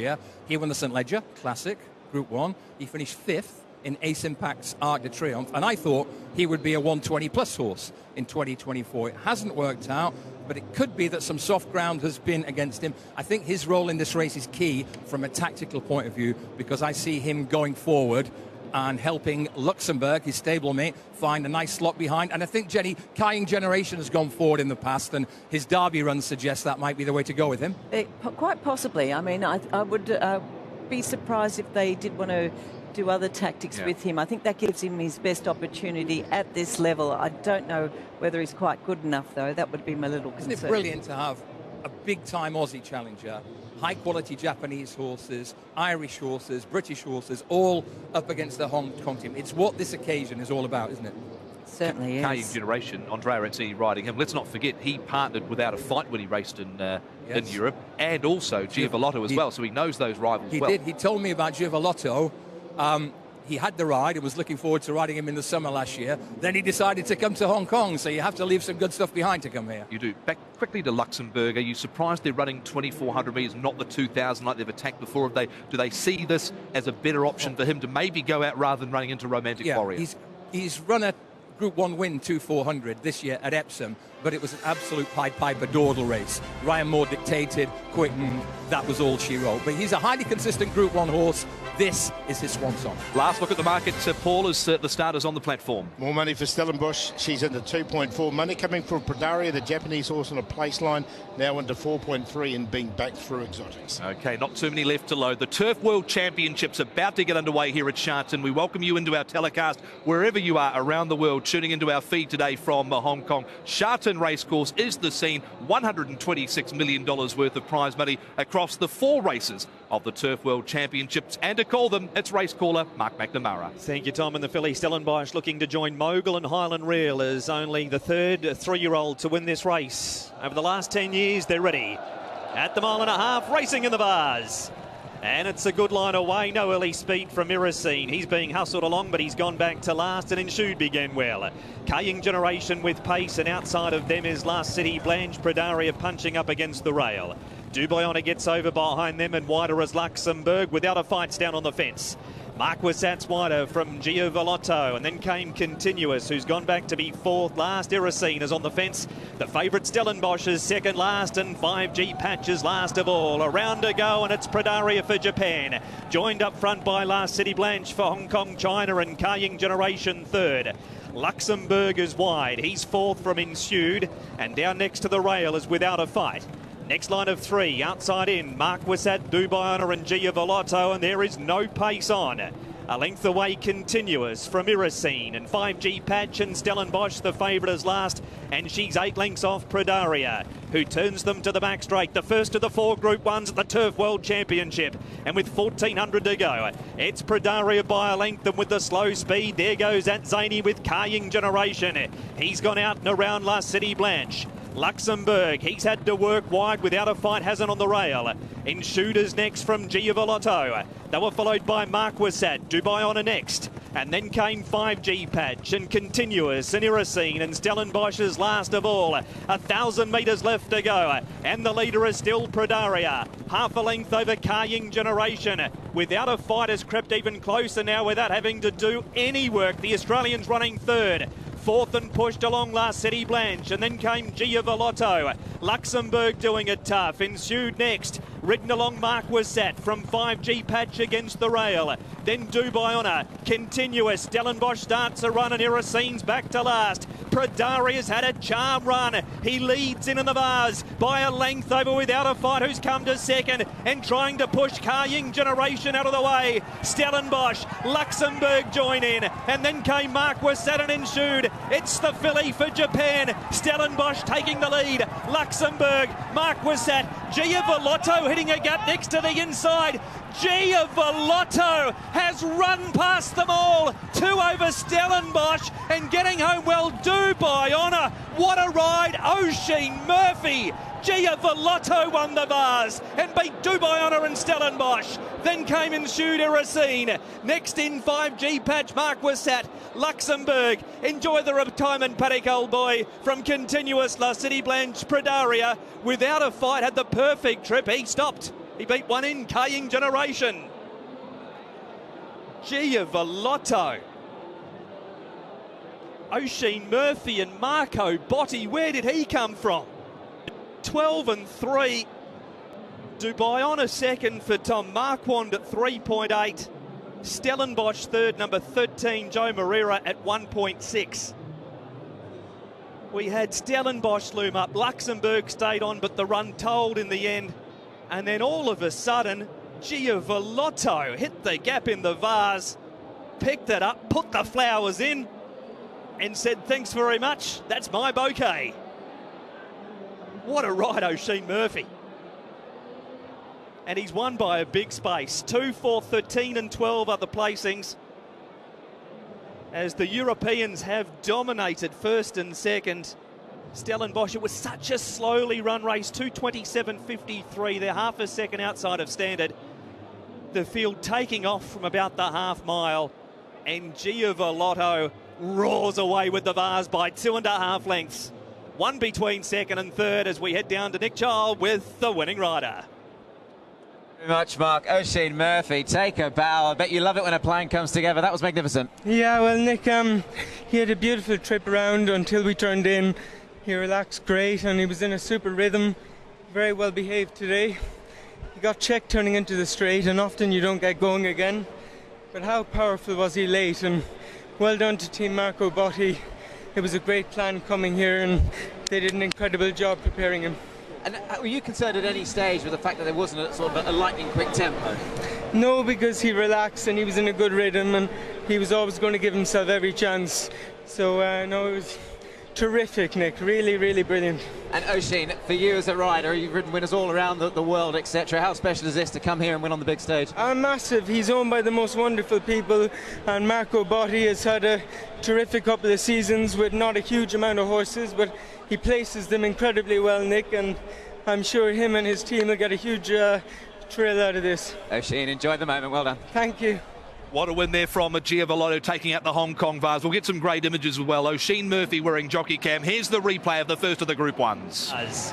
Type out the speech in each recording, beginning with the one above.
year. He won the St. Leger Classic, Group 1. He finished 5th in Ace Impact's Arc de Triomphe, and I thought he would be a 120-plus horse in 2024. It hasn't worked out, but it could be that some soft ground has been against him. I think his role in this race is key from a tactical point of view, because I see him going forward and helping Luxembourg, his stablemate, find a nice slot behind. And I think, Jenny, Kying Generation has gone forward in the past, and his Derby run suggests that might be the way to go with him. Quite possibly. I mean, I would be surprised if they did want to do other tactics with him. I think that gives him his best opportunity at this level. I don't know whether he's quite good enough, though. That would be my little concern. Isn't it brilliant to have a big-time Aussie challenger, high-quality Japanese horses, Irish horses, British horses, all up against the Hong Kong team? It's what this occasion is all about, isn't it? Certainly is. Kying Generation, Andrea Retzini riding him. Let's not forget, he partnered without a fight when he raced in Europe, and also Giavolotto as well, so he knows those rivals well. He did. He told me about Giavolotto. He had the ride and was looking forward to riding him in the summer last year. Then he decided to come to Hong Kong, so you have to leave some good stuff behind to come here. You do. Back quickly to Luxembourg. Are you surprised they're running 2,400 metres, not the 2,000 like they've attacked before? Do they see this as a better option for him to maybe go out rather than running into Romantic Warrior? He's run a Group 1 win 2,400 this year at Epsom, but it was an absolute Pied Piper dawdle race. Ryan Moore dictated, quickened, that was all she wrote. But he's a highly consistent Group 1 horse. This is his swan song. Last look at the market, Paul, as the starters on the platform. More money for Stellenbosch. She's into 2.4. Money coming from Predaria, the Japanese horse on a place line, now into 4.3 and being backed through exotics. Okay, not too many left to load. The Turf World Championships about to get underway here at Shatin. We welcome you into our telecast wherever you are around the world, tuning into our feed today from Hong Kong. Shatin Racecourse is the scene. $126 million worth of prize money across the 4 races of the Turf World Championships. And to call them, it's race caller Mark McNamara. Thank you, Tom. And the filly Stellenbosch looking to join Mogul and Highland Reel as only the third 3-year-old to win this race. Over the last 10 years, they're ready. At the 1.5 mile, racing in the Vase. And it's a good line away. No early speed from Iracine. He's being hustled along, but he's gone back to last, and Ensued began well. Kying Generation with pace, and outside of them is Last City Blanche. Predaria punching up against the rail. Dubayona gets over behind them, and wider as Luxembourg. Without a Fight's down on the fence. Marquisat's wider from Giavolotto, and then came Continuous, who's gone back to be 4th last. Iracine is on the fence. The favourite Stellenbosch is 2nd last, and 5G Patches last of all. A round to go, and it's Predaria for Japan. Joined up front by Last City Blanche for Hong Kong, China, and Kying Generation 3rd. Luxembourg is wide. He's 4th from Ensued, and down next to the rail is Without a Fight. Next line of 3, outside in, Marquisat, Dubayona and Giavolotto, and there is no pace on. A length away, Continuous from Iracine, and 5G Patch and Stellenbosch, the favourite, is last, and she's 8 lengths off Predaria, who turns them to the back straight. The first of the 4 Group 1s at the Turf World Championship, and with 1,400 to go, it's Predaria by a length, and with the slow speed, there goes At Zany with Kying Generation. He's gone out and around Last City Blanche. Luxembourg, he's had to work wide. Without a Fight hasn't on the rail. Shooters next from Giavolotto. They were followed by Marquisat, Dubayona next. And then came 5G Patch and Continuous and Iracine, and Stellenbosch is last of all. 1,000 metres left to go. And the leader is still Predaria. Half a length over Kying Generation. Without a Fight has crept even closer now without having to do any work. The Australian's running 3rd. 4th and pushed along Last City Blanche, and then came Giavolotto. Luxembourg doing it tough. Ensued next. Ridden along Marquisat from 5G Patch against the rail. Then Dubayona. Continuous. Stellenbosch starts a run, and Iracine's back to last. Predaria's had a charm run. He leads in the Vase by a length over Without a Fight, who's come to 2nd and trying to push Kying Generation out of the way. Stellenbosch, Luxembourg join in, and then came Marquisat and Ensued. It's the filly for Japan. Stellenbosch taking the lead. Luxembourg, Marquisat, Giavolotto hitting a gut next to the inside. Giavolotto has run past them all. 2 over Stellenbosch and getting home well. Dubayona. What a ride. O'Sheen Murphy. Giavolotto won the Vase and beat Dubayona and Stellenbosch. Then came Ensued Iracine. Next in 5G Patch, Marquisat. Luxembourg. Enjoy the retirement paddock, old boy. From Continuous, La City Blanche, Predaria. Without a Fight had the perfect trip. He stopped He beat one in, Kaying Generation. Giavolotto. Oisin Murphy and Marco Botti, where did he come from? 12 and 3. Dubai on a second for Tom Marquand at 3.8. Stellenbosch third, number 13, Joe Moreira at 1.6. We had Stellenbosch loom up. Luxembourg stayed on, but the run told in the end. And then all of a sudden, Giavolotto hit the gap in the vase, picked it up, put the flowers in, and said, thanks very much, that's my bouquet. What a ride, Oisin Murphy. And he's won by a big space. 2, 4, 13 and 12 are the placings, as the Europeans have dominated first and second. Stellenbosch, it was such a slowly run race, 2:27.53. They're half a second outside of standard. The field taking off from about the half mile, and Giavolotto roars away with the vase by 2.5 lengths. One between second and third as we head down to Nick Child with the winning rider. Very much, Mark. Oisin Murphy, take a bow. I bet you love it when a plan comes together. That was magnificent. Yeah, well, Nick, he had a beautiful trip around until we turned in. He relaxed great and he was in a super rhythm. Very well behaved today. He got checked turning into the straight, and often you don't get going again. But how powerful was he late, and well done to Team Marco Botti. It was a great plan coming here and they did an incredible job preparing him. And were you concerned at any stage with the fact that there wasn't a sort of a lightning quick tempo? No, because he relaxed and he was in a good rhythm and he was always going to give himself every chance. So, no, it was terrific, Nick. Really, really brilliant. And Oisin, for you as a rider, you've ridden winners all around the world, etc. How special is this to come here and win on the big stage? Massive. He's owned by the most wonderful people, and Marco Botti has had a terrific couple of seasons with not a huge amount of horses, but he places them incredibly well, Nick, and I'm sure him and his team will get a huge thrill out of this. Oisin, enjoy the moment. Well done. Thank you. What a win there from Giavolotto, taking out the Hong Kong Vase. We'll get some great images as well. Oisin Murphy wearing jockey cam. Here's the replay of the first of the Group 1s.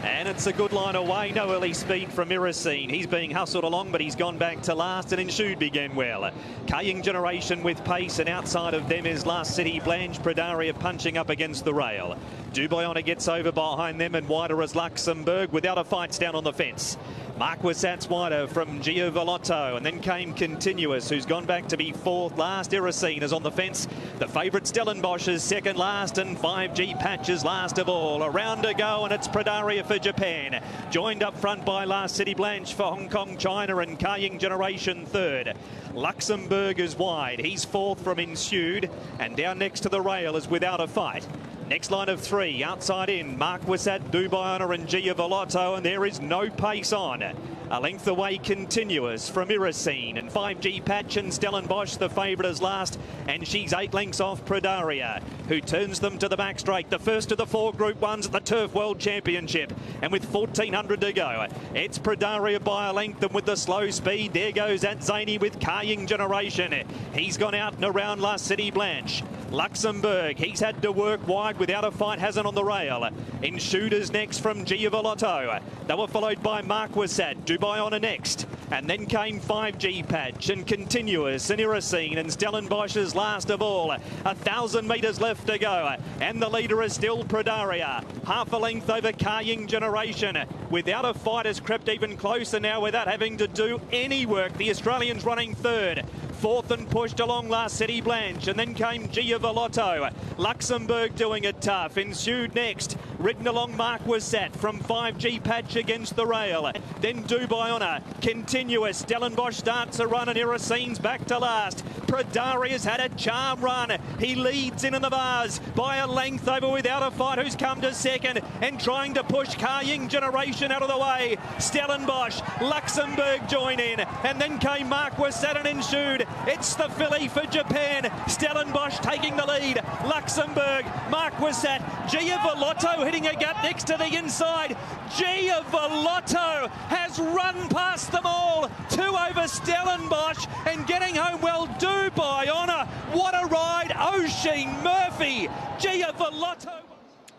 And it's a good line away. No early speed from Iracine. He's being hustled along, but he's gone back to last, and Ensued began well. Kaying Generation with pace, and outside of them is Last City Blanche. Predaria punching up against the rail. Dubayona gets over behind them, and wider as Luxembourg without a fight down on the fence. Marquisat's wider from Giavolotto, and then came Continuous, who's gone back to be fourth. Last Iracine is on the fence. The favourite Stellenbosch is second last, and 5G Patches last of all. A round to go, and it's Predaria for Japan. Joined up front by Last City Blanche for Hong Kong, China, and Kaying Generation third. Luxembourg is wide. He's fourth from Ensued, and down next to the rail is Without a Fight. Next line of three, outside in, Marquisat, Dubayona and Giavolotto, and there is no pace on. A length away, Continuous from Iracine, and 5G Patch and Stellenbosch, the favourite, is last, and she's 8 lengths off Predaria, who turns them to the back straight. The first of the 4 Group 1s at the Turf World Championship, and with 1400 to go, it's Predaria by a length, and with the slow speed, there goes Atzani with Kaying Generation. He's gone out and around Last City Blanche. Luxembourg, he's had to work wide, Without a Fight hasn't on the rail. Ensued next from Giavolotto. They were followed by Marquisat, Dubayona next, and then came 5G Patch and Continuous and Iracine, and Stellenbosch is last of all. 1,000 metres left to go, and the leader is still Predaria. Half a length over Kaying Generation. Without a Fight has crept even closer now without having to do any work. The Australians running third. Fourth and pushed along Last City Blanche, and then came Giavolotto. Luxembourg doing it tough. Ensued next. Ridden along Marquisat from 5G Patch against the rail. Then Dubayona. Continuous. Stellenbosch starts a run, and Iracine's back to last. Predaria's had a charm run. He leads in the vase by a length over Without a Fight, who's come to second and trying to push Kaying Generation out of the way. Stellenbosch, Luxembourg join in, and then came Marquisat and Ensued. It's the filly for Japan. Stellenbosch taking the lead. Luxembourg, Marquisat, Giavolotto hitting a gap next to the inside. Giavolotto has run past them all. 2 over Stellenbosch and getting home well. Dubayona. What a ride. Oisin Murphy. Giavolotto.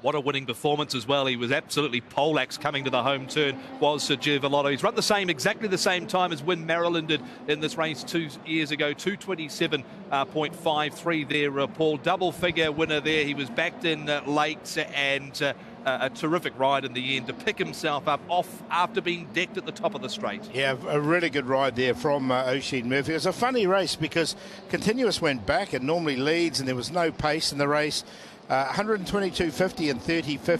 What a winning performance as well. He was absolutely poleaxed coming to the home turn, was Sir Giovanotto. He's run exactly the same time as Win Maryland did in this race 2 years ago, 2:27.53 there, Paul. Double figure winner there. He was backed in late and a terrific ride in the end to pick himself up off after being decked at the top of the straight. Yeah, a really good ride there from Oisin Murphy. It was a funny race because Continuous went back and normally leads and there was no pace in the race. 122.50 and 30.50.